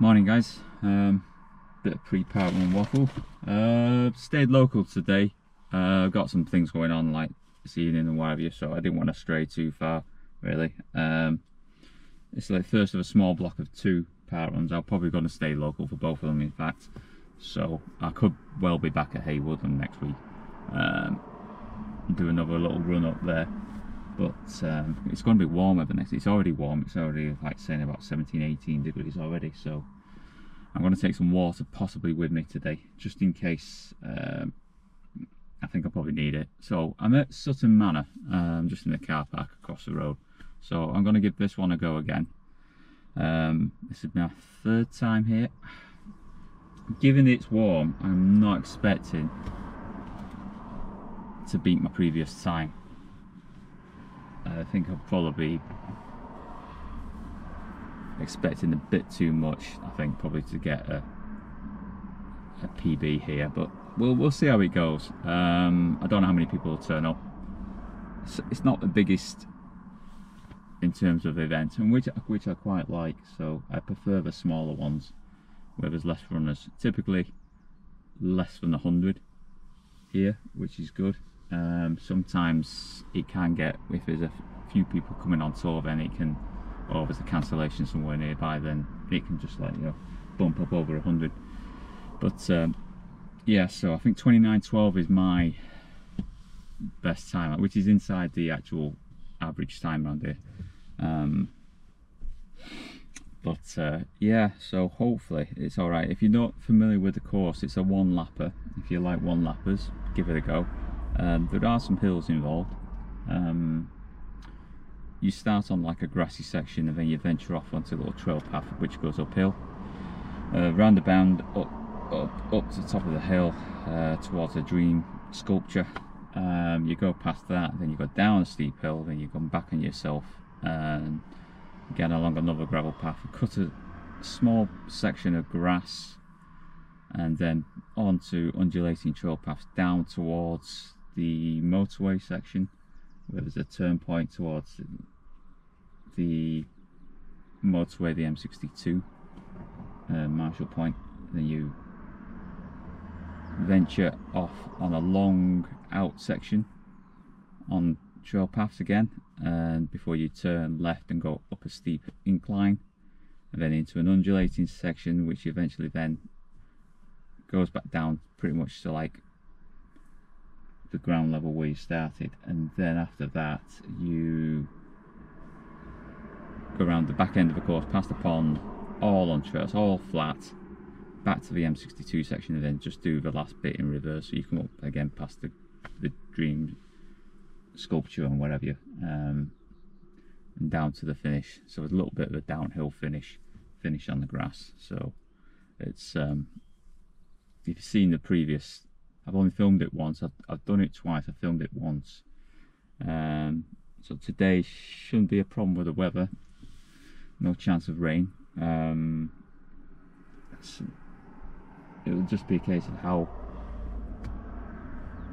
Morning guys, bit of pre-parkrun waffle. Stayed local today. Got some things going on like this evening and what have you, so I didn't want to stray too far really. It's like first of a small block of 2 parkruns. I'm probably going to stay local for both of them in fact, so I could well be back at Haywoodland next week, do another little run up there. But it's going to be warmer the next. It's already warm. It's already like saying about 17-18 degrees already. So I'm going to take some water possibly with me today, just in case. I think I'll probably need it. So I'm at Sutton Manor, just in the car park across the road. So I'm going to give this one a go again. This is my 3rd time here. Given it's warm, I'm not expecting to beat my previous time. I think I'll probably be expecting a bit too much. I think probably to get a PB here, but we'll see how it goes. I don't know how many people will turn up. It's not the biggest in terms of events, and which I quite like. So I prefer the smaller ones where there's less runners. Typically less than 100 here, which is good. Sometimes it can get, if there's a few people coming on tour, then it can, or if there's a cancellation somewhere nearby, then it can just like, you know, bump up over 100. But yeah, so I think 29:12 is my best time, which is inside the actual average time around here. Yeah, so hopefully it's all right. If you're not familiar with the course, it's a 1-lapper. If you like 1-lappers, give it a go. There are some hills involved. You start on like a grassy section and then you venture off onto a little trail path which goes uphill, round the bound, up to the top of the hill, towards a dream sculpture. You go past that, then you go down a steep hill, then you come back on yourself and again along another gravel path, cut a small section of grass, and then onto undulating trail paths down towards the motorway section where there's a turn point towards the motorway, the M62 Marshall Point. Then you venture off on a long out section on trail paths again, and before you turn left and go up a steep incline, and then into an undulating section which eventually then goes back down pretty much to like the ground level where you started, and then after that you go around the back end of the course, past the pond, all on trails, all flat, back to the M62 section, and then just do the last bit in reverse, so you come up again past the dream sculpture and whatever, and down to the finish. So it's a little bit of a downhill finish on the grass. So it's if you've seen the previous, I've only filmed it once. I've done it twice. I filmed it once. So today shouldn't be a problem with the weather. No chance of rain. It'll just be a case of how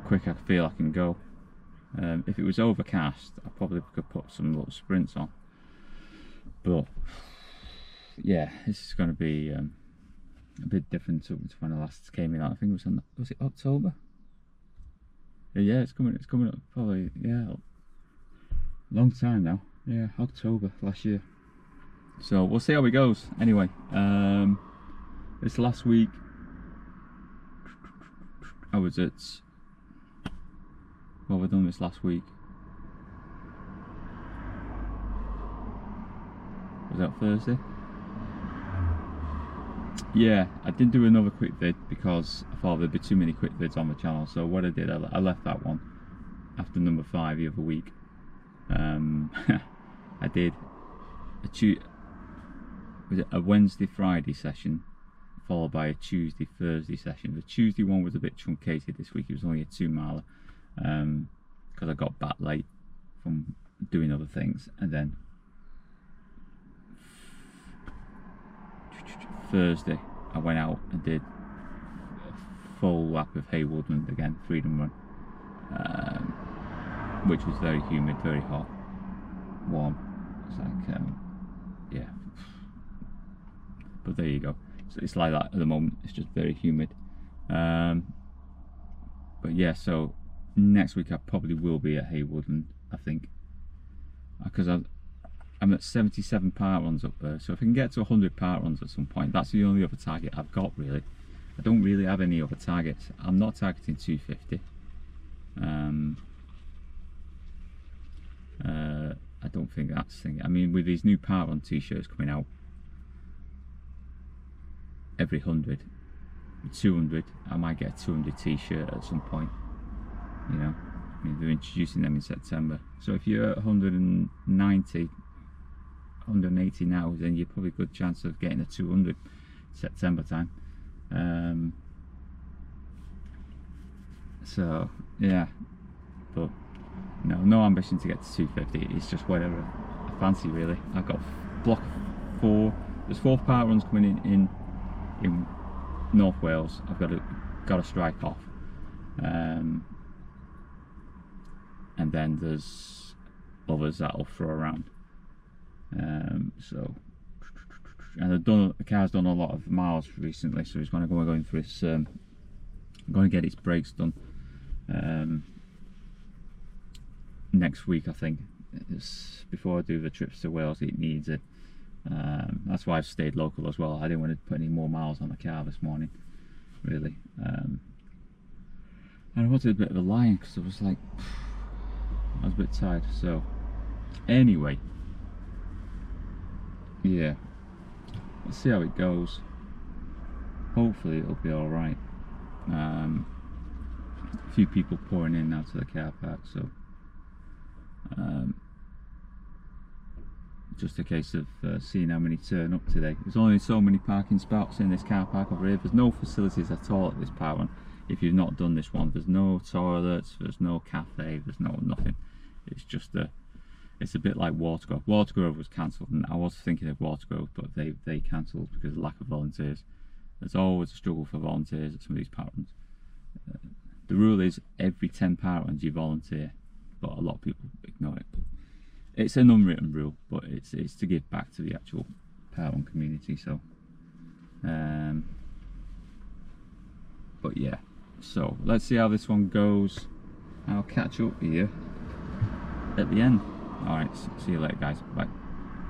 quick I feel I can go. If it was overcast, I probably could put some little sprints on. But yeah, this is going to be a bit different to when I last came in. I think it was it October? Yeah, it's coming up probably, yeah, long time now. Yeah, October last year. So we'll see how it goes. Anyway, this last week I was at, what have I done this last week? Was that Thursday? Yeah, I didn't do another quick vid because I thought there'd be too many quick vids on the channel. So what I did, I left that one after number 5 the other week. I did a Wednesday-Friday session followed by a Tuesday-Thursday session. The Tuesday one was a bit truncated this week. It was only a 2-miler because I got back late from doing other things, and then Thursday I went out and did a full lap of Haywoodland again, Freedom Run, which was very humid, very hot, warm. It's like yeah, But there you go. So it's like that at the moment. It's just very humid. But yeah, so next week I probably will be at Haywoodland, I think, because I'm at 77 parkruns up there. So if I can get to 100 parkruns at some point, that's the only other target I've got really. I don't really have any other targets. I'm not targeting 250. I don't think that's thing. I mean, with these new parkrun t-shirts coming out every 100, 200, I might get a 200 t-shirt at some point. You know, I mean, they're introducing them in September. So if you're at 190, 180 now, then you're probably a good chance of getting a 200 September time. So yeah, but no ambition to get to 250. It's just whatever I fancy really. I've got block 4. There's 4 parkruns coming in North Wales. I've got to strike off, and then there's others that I'll throw around. So, and the car's done a lot of miles recently, so he's going to go through his. Going to get its brakes done next week, I think. Before I do the trips to Wales, it needs it. That's why I've stayed local as well. I didn't want to put any more miles on the car this morning, really. And I wanted a bit of a lie because I was like, I was a bit tired. So anyway, yeah, let's see how it goes. Hopefully it'll be all right. A few people pouring in now to the car park, so just a case of seeing how many turn up today. There's only so many parking spots in this car park over here. There's no facilities at all at this park one. If you've not done this one, there's no toilets, there's no cafe, there's nothing. It's just it's a bit like Watergrove. Watergrove was cancelled, and I was thinking of Watergrove, but they cancelled because of lack of volunteers. There's always a struggle for volunteers at some of these parkruns. The rule is every 10 parkruns you volunteer, but a lot of people ignore it. It's an unwritten rule, but it's to give back to the actual parkrun community. So, but yeah, so let's see how this one goes. I'll catch up here at the end. All right, see you later, guys. Bye.